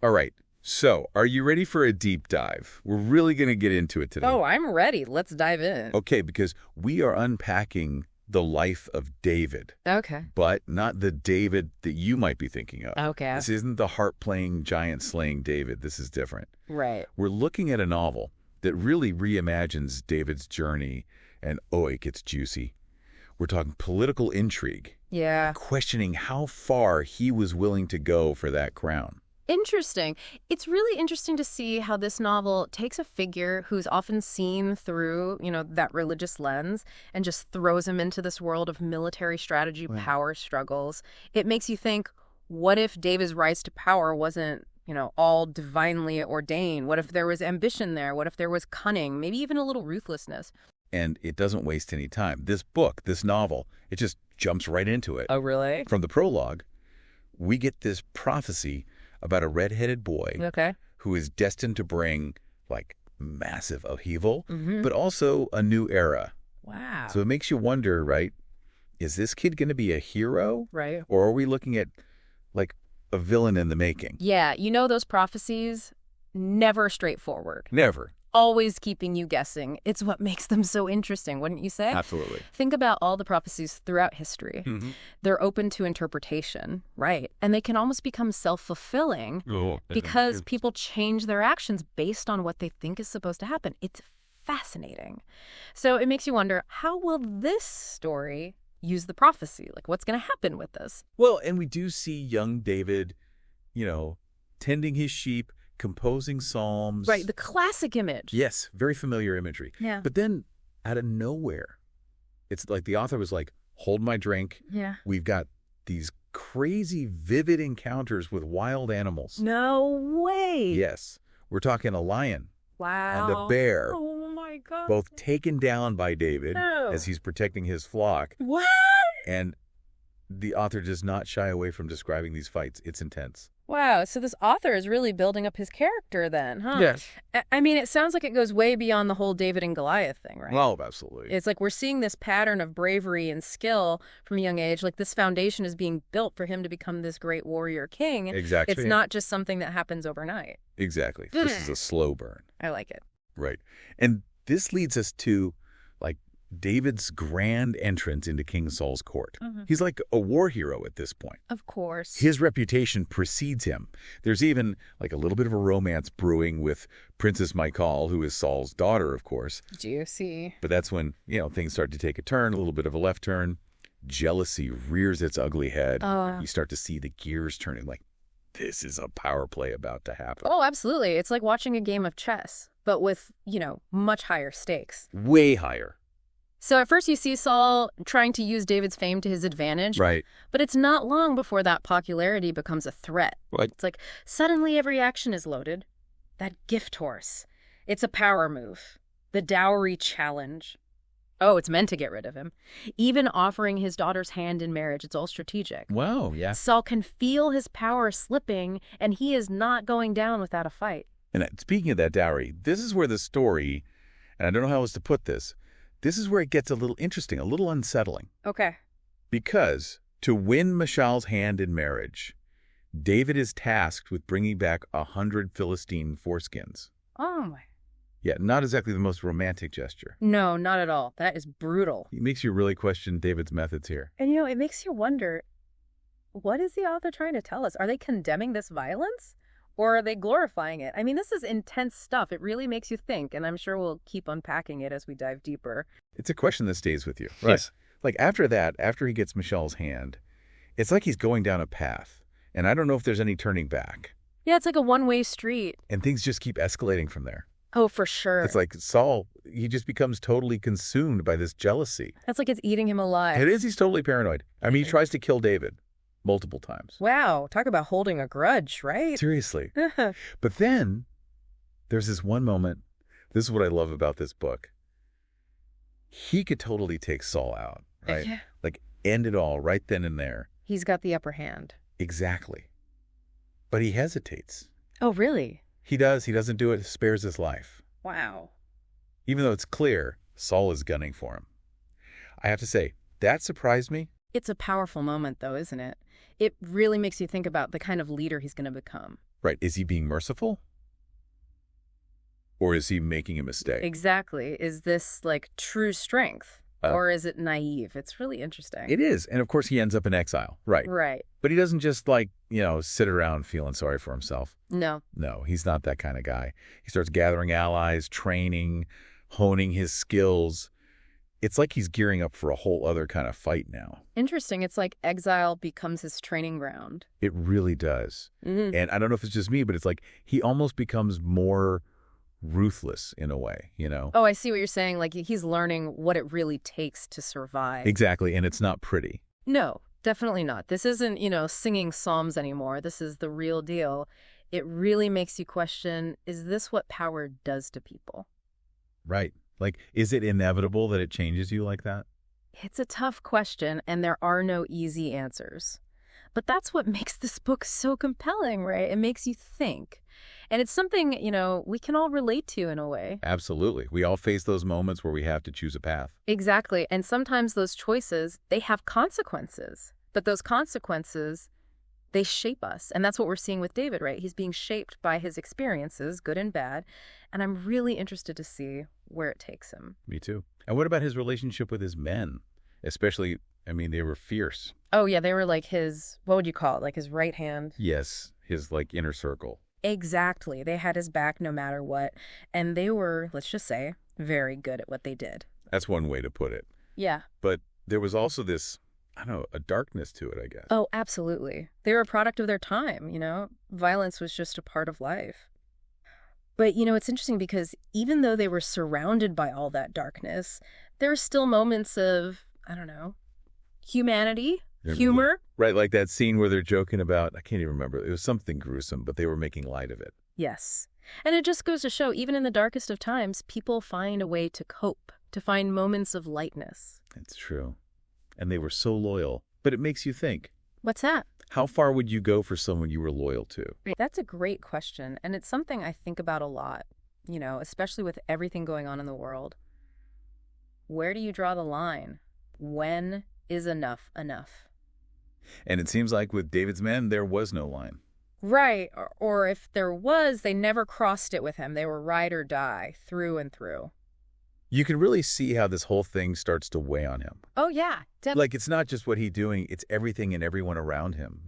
All right. So, are you ready for a deep dive? We're really going to get into it today. Oh, I'm ready. Let's dive in. Okay, because we are unpacking the life of David. Okay. But not the David that you might be thinking of. Okay. This isn't the harp-playing, giant-slaying David. This is different. Right. We're looking at a novel that really reimagines David's journey, and oh, it gets juicy. We're talking political intrigue. Yeah. Questioning how far he was willing to go for that crown. Interesting. It's really interesting to see how this novel takes a figure who's often seen through, that religious lens and just throws him into this world of military strategy, power struggles. It makes you think, what if David's rise to power wasn't, all divinely ordained? What if there was ambition there? What if there was cunning, maybe even a little ruthlessness? And it doesn't waste any time. This book, this novel, it just jumps right into it. Oh, really? From the prologue, we get this prophecy about a red-headed boy who is destined to bring, massive upheaval, but also a new era. Wow. So it makes you wonder, right, is this kid going to be a hero? Right. Or are we looking at, a villain in the making? Yeah, those prophecies, never straightforward. Never. Always keeping you guessing. It's what makes them so interesting, wouldn't you say? Absolutely. Think about all the prophecies throughout history. They're open to interpretation, right? And they can almost become self-fulfilling because people change their actions based on what they think is supposed to happen. It's fascinating. So it makes you wonder, how will this story use the prophecy? What's going to happen with this? Well, and we do see young David, tending his sheep, composing psalms. Right, the classic image. Yes, very familiar imagery. Yeah. But then, out of nowhere, it's like the author was like, hold my drink. Yeah. We've got these crazy, vivid encounters with wild animals. No way. Yes. We're talking a lion. Wow. And a bear. Oh, my God. Both taken down by David Oh. as he's protecting his flock. What? And the author does not shy away from describing these fights. It's intense. Wow, so this author is really building up his character then, huh? Yes. I mean, it sounds like it goes way beyond the whole David and Goliath thing, right? Well, absolutely. It's like we're seeing this pattern of bravery and skill from a young age. Like this foundation is being built for him to become this great warrior king. Exactly. It's not just something that happens overnight. Exactly. This is a slow burn. I like it. Right. And this leads us to, David's grand entrance into King Saul's court. He's like a war hero at this point. Of course. His reputation precedes him. There's even, a little bit of a romance brewing with Princess Michal, who is Saul's daughter, of course. Juicy. But that's when, things start to take a turn, a little bit of a left turn. Jealousy rears its ugly head. You start to see the gears turning, this is a power play about to happen. Oh, absolutely. It's like watching a game of chess, but with, much higher stakes. Way higher. So at first you see Saul trying to use David's fame to his advantage. Right. But it's not long before that popularity becomes a threat. Right. It's like suddenly every action is loaded. That gift horse. It's a power move. The dowry challenge. Oh, it's meant to get rid of him. Even offering his daughter's hand in marriage, it's all strategic. Wow, yeah. Saul can feel his power slipping, and he is not going down without a fight. And speaking of that dowry, this is where the story, and I don't know how else to put this is where it gets a little interesting, a little unsettling. Okay. Because to win Michal's hand in marriage, David is tasked with bringing back 100 Philistine foreskins. Oh, my. Yeah, not exactly the most romantic gesture. No, not at all. That is brutal. It makes you really question David's methods here. And, it makes you wonder, what is the author trying to tell us? Are they condemning this violence? Or are they glorifying it? I mean, this is intense stuff. It really makes you think, and I'm sure we'll keep unpacking it as we dive deeper. It's a question that stays with you. Right. Yes. After he gets Michal's hand, it's like he's going down a path, and I don't know if there's any turning back. Yeah, it's like a one-way street. And things just keep escalating from there. Oh, for sure. It's like Saul, he just becomes totally consumed by this jealousy. That's like it's eating him alive. It is. He's totally paranoid. I mean, he tries to kill David multiple times. Wow. Talk about holding a grudge, right? Seriously. But then there's this one moment. This is what I love about this book. He could totally take Saul out, right? Yeah. End it all right then and there. He's got the upper hand. Exactly. But he hesitates. Oh, really? He does. He doesn't do it. Spares his life. Wow. Even though it's clear Saul is gunning for him. I have to say, that surprised me. It's a powerful moment, though, isn't it? It really makes you think about the kind of leader he's going to become. Right. Is he being merciful? Or is he making a mistake? Exactly. Is this like true strength? Or is it naive? It's really interesting. It is. And of course he ends up in exile. Right. Right. But he doesn't just like, sit around feeling sorry for himself. No. No, he's not that kind of guy. He starts gathering allies, training, honing his skills. It's like he's gearing up for a whole other kind of fight now. Interesting. It's like exile becomes his training ground. It really does. Mm-hmm. And I don't know if it's just me, but it's like he almost becomes more ruthless in a way, Oh, I see what you're saying. Like he's learning what it really takes to survive. Exactly. And it's not pretty. No, definitely not. This isn't, singing psalms anymore. This is the real deal. It really makes you question, is this what power does to people? Right. Like, is it inevitable that it changes you like that? It's a tough question, and there are no easy answers. But that's what makes this book so compelling, right? It makes you think. And it's something, we can all relate to in a way. Absolutely. We all face those moments where we have to choose a path. Exactly. And sometimes those choices, they have consequences. But those consequences, they shape us. And that's what we're seeing with David, right? He's being shaped by his experiences, good and bad. And I'm really interested to see where it takes him. Me too. And what about his relationship with his men? Especially, they were fierce. Oh, yeah. They were like what would you call it? Like his right hand? Yes. His inner circle. Exactly. They had his back no matter what. And they were, let's just say, very good at what they did. That's one way to put it. Yeah. But there was also this, a darkness to it, I guess. Oh, absolutely. They were a product of their time, Violence was just a part of life. But, it's interesting because even though they were surrounded by all that darkness, there were still moments of, humanity, humor. Right, like that scene where they're joking about, I can't even remember, it was something gruesome, but they were making light of it. Yes. And it just goes to show, even in the darkest of times, people find a way to cope, to find moments of lightness. It's true. And they were so loyal. But it makes you think. What's that? How far would you go for someone you were loyal to? That's a great question. And it's something I think about a lot, especially with everything going on in the world. Where do you draw the line? When is enough enough? And it seems like with David's men, there was no line. Right. Or if there was, they never crossed it with him. They were ride or die, through and through. You can really see how this whole thing starts to weigh on him. Oh, yeah. Definitely. Like, it's not just what he's doing, it's everything and everyone around him,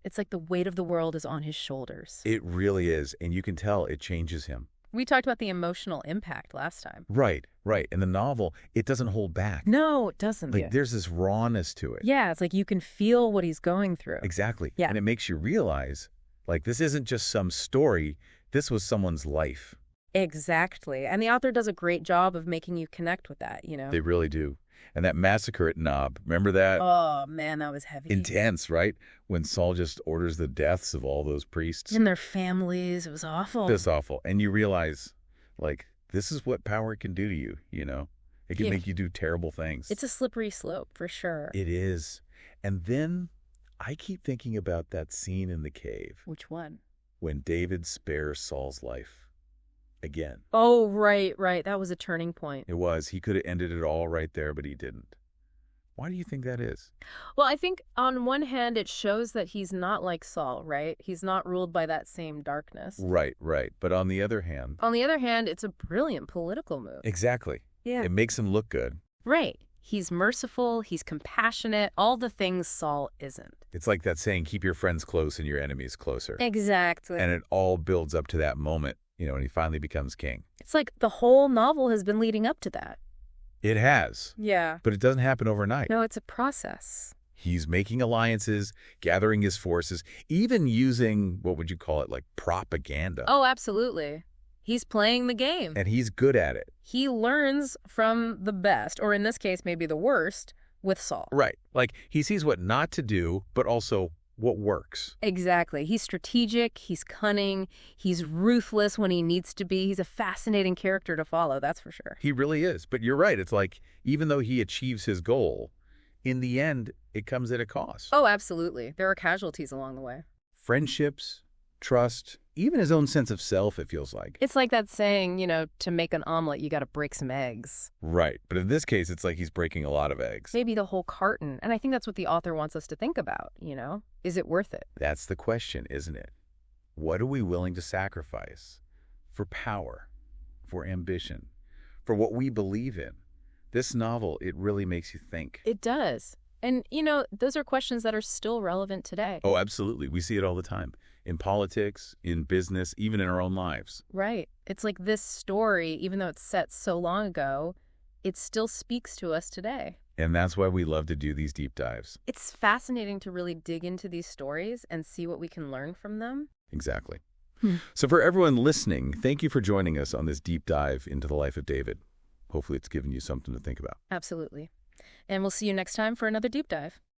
It's like the weight of the world is on his shoulders. It really is. And you can tell it changes him. We talked about the emotional impact last time. Right, right. In the novel, it doesn't hold back. No, it doesn't. Like, there's this rawness to it. Yeah, it's like you can feel what he's going through. Exactly. Yeah. And it makes you realize, like, this isn't just some story. This was someone's life. Exactly. And the author does a great job of making you connect with that, They really do. And that massacre at Nob, remember that? Oh, man, that was heavy. Intense, right? When Saul just orders the deaths of all those priests. And their families. It was awful. It's awful. And you realize, like, this is what power can do to you, It can make you do terrible things. It's a slippery slope, for sure. It is. And then I keep thinking about that scene in the cave. Which one? When David spares Saul's life. Again. Oh, right. That was a turning point. It was. He could have ended it all right there, but he didn't. Why do you think that is? Well, I think on one hand, it shows that he's not like Saul, right? He's not ruled by that same darkness. Right. But on the other hand... it's a brilliant political move. Exactly. Yeah. It makes him look good. Right. He's merciful, he's compassionate, all the things Saul isn't. It's like that saying, keep your friends close and your enemies closer. Exactly. And it all builds up to that moment, when he finally becomes king. It's like the whole novel has been leading up to that. It has. Yeah. But it doesn't happen overnight. No, it's a process. He's making alliances, gathering his forces, even using, what would you call it, like propaganda. Oh, absolutely. He's playing the game. And he's good at it. He learns from the best, or in this case, maybe the worst, with Saul. Right. Like, he sees what not to do, but also what works. Exactly. He's strategic, he's cunning, he's ruthless when he needs to be. He's a fascinating character to follow, that's for sure. He really is. But you're right. It's like, even though he achieves his goal, in the end, it comes at a cost. Oh, absolutely. There are casualties along the way. Friendships, trust, even his own sense of self, it feels like. It's like that saying, to make an omelet, you got to break some eggs. Right. But in this case, it's like he's breaking a lot of eggs. Maybe the whole carton. And I think that's what the author wants us to think about, Is it worth it? That's the question, isn't it? What are we willing to sacrifice for power, for ambition, for what we believe in? This novel, it really makes you think. It does. And, those are questions that are still relevant today. Oh, absolutely. We see it all the time. In politics, in business, even in our own lives. Right. It's like this story, even though it's set so long ago, it still speaks to us today. And that's why we love to do these deep dives. It's fascinating to really dig into these stories and see what we can learn from them. Exactly. So for everyone listening, thank you for joining us on this deep dive into the life of David. Hopefully it's given you something to think about. Absolutely. And we'll see you next time for another deep dive.